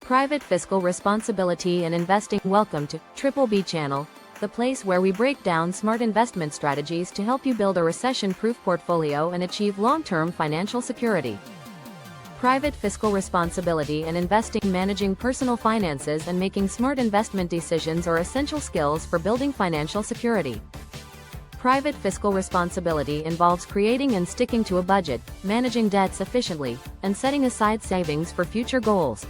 Private Fiscal Responsibility and Investing. Welcome to Triple B Channel, the place where we break down smart investment strategies to help you build a recession-proof portfolio and achieve long-term financial security. Private Fiscal Responsibility and Investing. Managing personal finances and making smart investment decisions are essential skills for building financial security. Private fiscal responsibility involves creating and sticking to a budget, managing debts efficiently, and setting aside savings for future goals.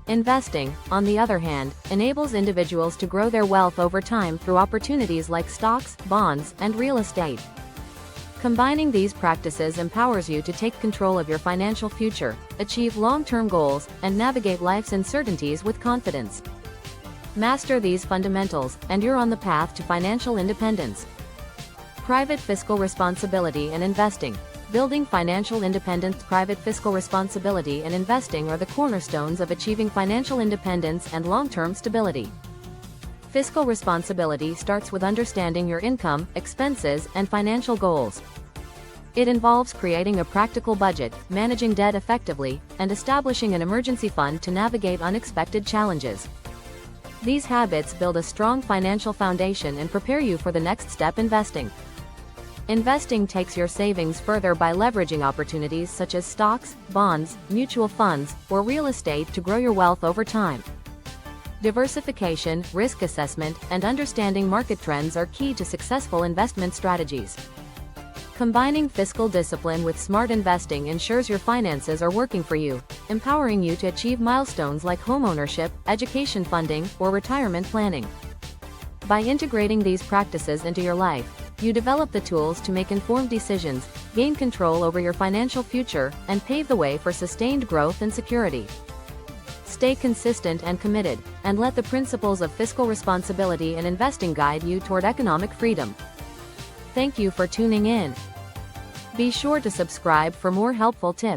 Investing, on the other hand, enables individuals to grow their wealth over time through opportunities like stocks, bonds, and real estate. Combining these practices empowers you to take control of your financial future, achieve long-term goals, and navigate life's uncertainties with confidence. Master these fundamentals, and you're on the path to financial independence. Private Fiscal Responsibility and Investing. Building financial independence. Private fiscal responsibility and investing are the cornerstones of achieving financial independence and long-term stability. Fiscal responsibility starts with understanding your income, expenses, and financial goals. It involves creating a practical budget, managing debt effectively, and establishing an emergency fund to navigate unexpected challenges. These habits build a strong financial foundation and prepare you for the next step: investing. Investing takes your savings further by leveraging opportunities such as stocks, bonds, mutual funds, or real estate to grow your wealth over time. Diversification, risk assessment, and understanding market trends are key to successful investment strategies. Combining fiscal discipline with smart investing ensures your finances are working for you, empowering you to achieve milestones like homeownership, education funding, or retirement planning. By integrating these practices into your life, you develop the tools to make informed decisions, gain control over your financial future, and pave the way for sustained growth and security. Stay consistent and committed, and let the principles of fiscal responsibility and investing guide you toward economic freedom. Thank you for tuning in. Be sure to subscribe for more helpful tips.